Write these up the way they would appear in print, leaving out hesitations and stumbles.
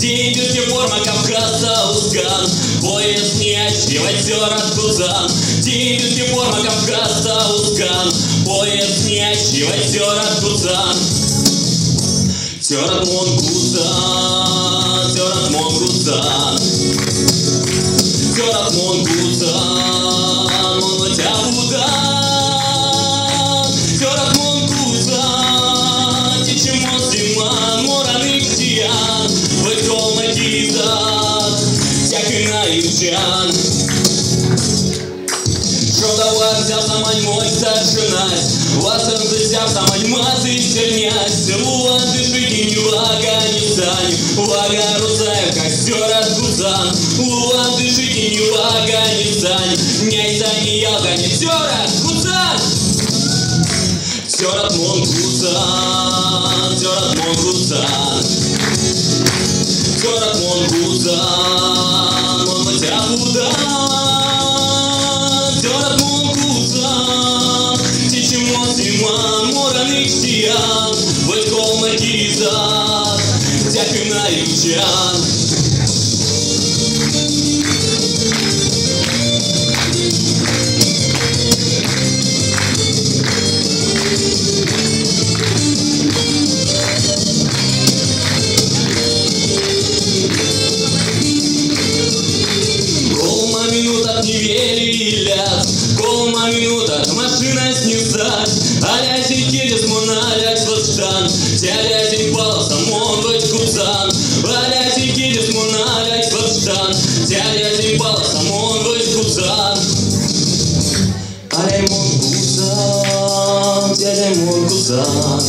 Дебютки форма Кавказа узган, поезд нечий, озера Кузан. Дебютки форма Кавказа узган, поезд нечий, озера Кузан. Терат Монгузан, терат Монгузан, терат Монгузан, Монотя Будан. Терат Монгузан, Тичимон Симан, Мораник Сиян, Вайкол Макизан, Тякина Ивчан. Шодавар взяв самань мой старшинась, Васан взяв самань мазы стернять, Луан дыши не в Афганистане, Вага Рузаев костер от Кузан. Луан дыши не в Афганистане, Няйса не ялга, не терат Кузан. Терат Монгузан, терат Монгузан, терат Монгузан, Монотя Будан. Терат Монгузан, Тичимон Симан, Мораник Сиян, Вайкол Макизан, Тякина Ивчан. Не верилят, колма минута, машина снюсать, алясик келес моналяк сватштан, тялясик балсам он быть кузан, алясик келес моналяк сватштан, тялясик балсам он быть кузан. Аляй мон кузан, тяляй мон кузан,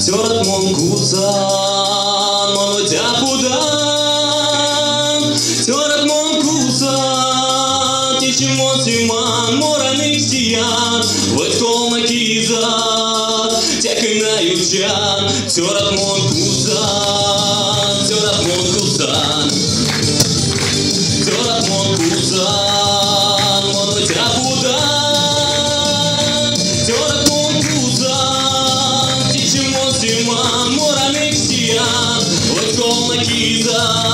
терат мон кузан, Монотя Будан. Терат мон кузан, Тичимон Симан, Мораник Сиян, Вайкол Макизан, Тякина Ивчан. Терат мон кузан, терат мон кузан, терат мон кузан, Монотя Будан. Терат мон кузан, Тичимон Симан, Мораник Сиян, Вайкол Макизан.